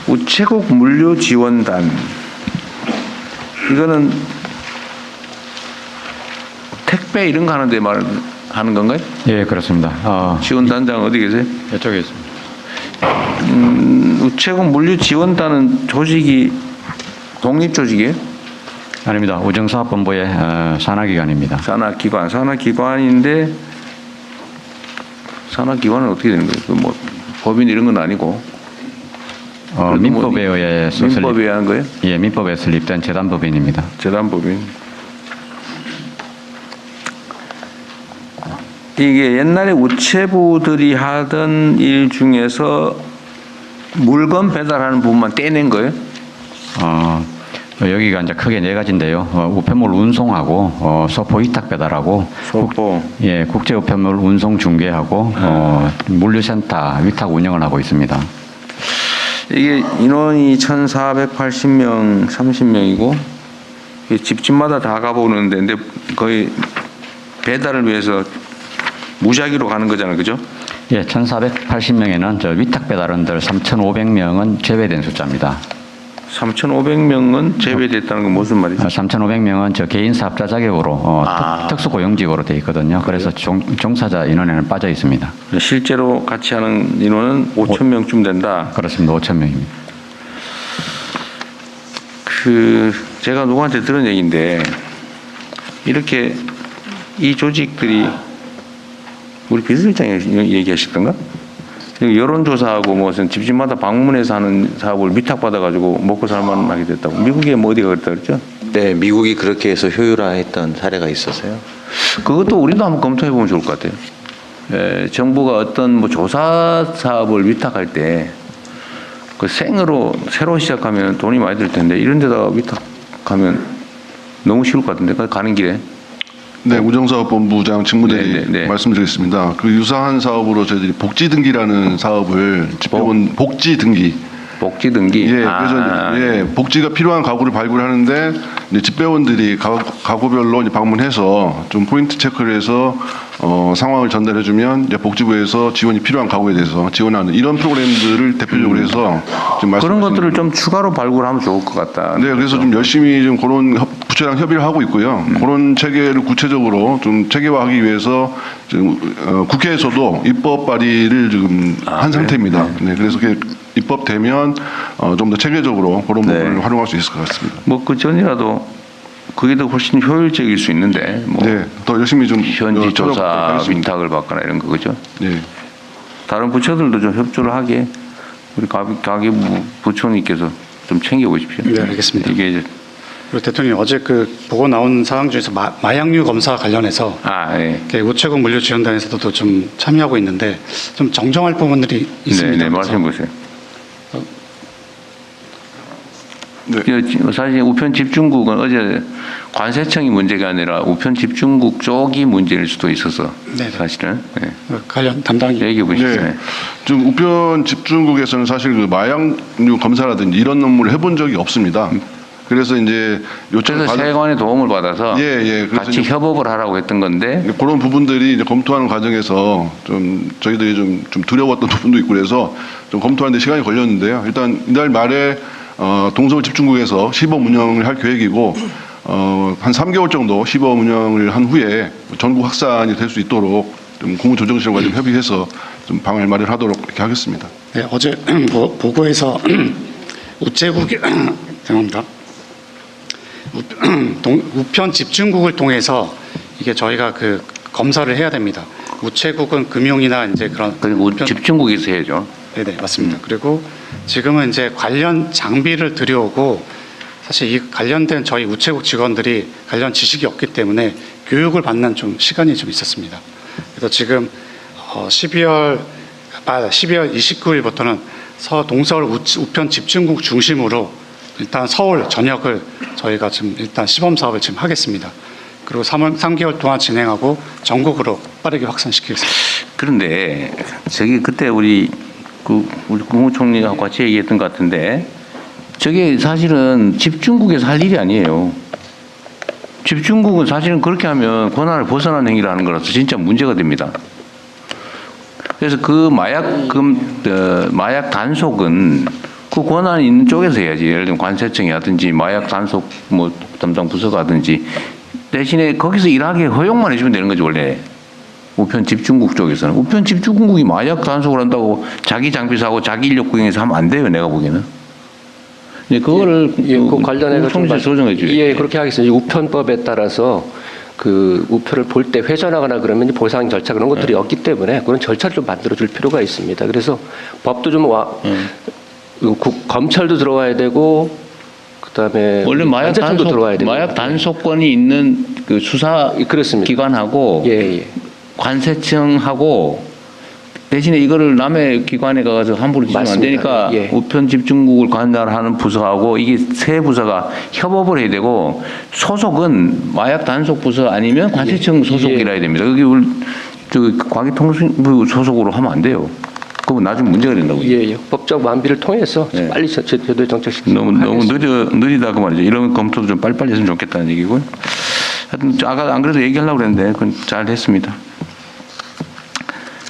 우체국 물류 지원단. 이거는 택배 이런 거 하는데 하는 건가요? 예, 그렇습니다. 지원단장 어디 계세요? 이쪽에 있습니다. 우체국 물류 지원단은 조직이 독립 조직이에요? 아닙니다. 우정사업본부의 산하기관입니다. 산하기관인데 산하기관은 어떻게 되는 거예요? 그 뭐 법인 이런 건 아니고. 민법에 의해서 민법에 의한 거예요? 예, 민법에 설립된 재단법인입니다. 재단법인. 이게 옛날에 우체부들이 하던 일 중에서 물건 배달하는 부분만 떼낸 거예요? 여기가 이제 크게 네 가지인데요. 우편물 운송하고 소포 위탁 배달하고 국제 우편물 운송 중개하고 물류센터 위탁 운영을 하고 있습니다. 이게 인원이 1,480명, 30명이고 집집마다 다 가보는 데인데 거의 배달을 위해서 무작위로 가는 거잖아요, 그죠? 예, 1,480명에는 저 위탁 배달원들 3,500명은 제외된 숫자입니다. 3,500명은 제외됐다는 건 무슨 말이죠? 3,500명은 저 개인 사업자 자격으로 특수고용직으로 되어 있거든요. 그래서 종사자 인원에는 빠져 있습니다. 실제로 같이 하는 인원은 5,000명쯤 된다. 그렇습니다. 5,000명입니다. 제가 누구한테 들은 얘기인데 이렇게 이 조직들이 우리 비서실장이 얘기하시던가? 여론조사하고 무슨 집집마다 방문해서 하는 사업을 위탁받아가지고 먹고 살만하게 됐다고. 미국에 뭐 어디가 그랬다 그랬죠? 네, 미국이 그렇게 해서 효율화했던 사례가 있었어요. 그것도 우리도 한번 검토해보면 좋을 것 같아요. 정부가 어떤 뭐 조사 사업을 위탁할 때 그 생으로 새로 시작하면 돈이 많이 들 텐데 이런 데다가 위탁하면 너무 쉬울 것 같은데 가는 길에. 네, 우정사업본부장 직무대리 말씀드리겠습니다. 그 유사한 사업으로 저희들이 복지등기라는 사업을 집배원 복지등기. 복지등기. 예, 그래서 복지가 필요한 가구를 발굴하는데 이제 집배원들이 가구별로 이제 방문해서 좀 포인트 체크를 해서 상황을 전달해주면 이제 복지부에서 지원이 필요한 가구에 대해서 지원하는 이런 프로그램들을 대표적으로 해서 좀 그런 것들을 좀 추가로 발굴하면 좋을 것 같다. 네, 그래서 좀 열심히 좀 그런 부처랑 협의를 하고 있고요. 그런 체계를 구체적으로 좀 체계화하기 위해서 지금 국회에서도 입법 발의를 지금 한 상태입니다. 네, 그래서 입법되면 좀 더 체계적으로 그런 부분을 활용할 수 있을 것 같습니다. 뭐 그 전이라도 그게 더 훨씬 효율적일 수 있는데 뭐 더 열심히 좀 현지 조사 위탁을 받거나 이런 거 그죠? 네. 다른 부처들도 좀 협조를 하게 우리 가계 부총리께서 좀 챙겨보십시오. 네, 알겠습니다. 이게 이제 그리고 대통령님 어제 그 보고 나온 사항 중에서 마약류 검사 관련해서 우체국 물류지원단에서도 좀 참여하고 있는데 좀 정정할 부분들이 있습니다. 네, 말씀해 보세요. 네. 사실 우편 집중국은 어제 관세청이 문제가 아니라 우편 집중국 쪽이 문제일 수도 있어서 사실은 관련 담당이 얘기해 보시죠. 네. 지금 우편 집중국에서는 사실 그 마약류 검사라든지 이런 업무를 해본 적이 없습니다. 그래서 이제 그래서 세관의 도움을 받아서 같이 협업을 하라고 했던 건데 그런 부분들이 이제 검토하는 과정에서 좀 저희들이 좀 두려웠던 부분도 있고 그래서 좀 검토하는데 시간이 걸렸는데요. 일단 이달 말에 동서울 집중국에서 시범 운영을 할 계획이고 한 3개월 정도 시범 운영을 한 후에 전국 확산이 될 수 있도록 좀 공무조정실과 좀 협의해서 좀 방을 마련하도록 이렇게 하겠습니다. 네, 어제 보고에서 우체국이 죄송합니다. 우편 집중국을 통해서 이게 저희가 그 검사를 해야 됩니다. 우체국은 금융이나 이제 그런 집중국에서 해야죠. 네, 맞습니다. 그리고 지금은 이제 관련 장비를 들여오고 사실 이 관련된 저희 우체국 직원들이 관련 지식이 없기 때문에 교육을 받는 좀 시간이 좀 있었습니다. 그래서 지금 12월 29일부터는 동서울 우편 집중국 중심으로 일단 서울 전역을 저희가 지금 일단 시범 사업을 지금 하겠습니다. 그리고 3개월 동안 진행하고 전국으로 빠르게 확산시키겠습니다. 그런데 저기 그때 우리 국무총리하고 같이 얘기했던 것 같은데 저게 사실은 집중국에서 할 일이 아니에요. 집중국은 사실은 그렇게 하면 권한을 벗어난 행위를 하는 거라서 진짜 문제가 됩니다. 그래서 그 마약 단속은 그 권한이 있는 쪽에서 해야지. 예를 들면 관세청이라든지 마약 단속 뭐 담당 부서가 하든지 대신에 거기서 일하게 허용만 해주면 되는 거지 원래. 우편 집중국 쪽에서는. 우편 집중국이 마약 단속을 한다고 자기 장비 사고 자기 인력 구형해서 하면 안 돼요. 내가 보기에는. 근데 그거를 그 관련해서 총리실 조정해 줘요. 예, 그렇게 하겠습니다. 우편법에 따라서 그 우표를 볼 때 회전하거나 그러면 보상 절차 그런 것들이 없기 때문에 그런 절차를 좀 만들어 줄 필요가 있습니다. 그래서 법도 좀 검찰도 들어와야 되고 그다음에 원래 관세청도 들어와야 되고 마약 단속권이 있는 그 수사 그렇습니다. 기관하고 예, 예. 관세청하고 대신에 이거를 남의 기관에 가서 함부로 지면 안 맞습니다. 되니까 예. 우편 집중국을 관할하는 부서하고 이게 세 부서가 협업을 해야 되고 소속은 마약 단속 부서 아니면 관세청 소속이라 해야 됩니다. 여기 우리 과기통신부 소속으로 하면 안 돼요. 그건 나중에 문제가 된다고요. 예, 예. 법적 완비를 통해서 예. 빨리 제도에 정착시키도록 너무 하겠습니다. 느리다고 말이죠. 이런 검토도 좀 빨리빨리 했으면 좋겠다는 얘기고요. 하여튼 아까 안 그래도 얘기하려고 그랬는데 그건 잘 됐습니다.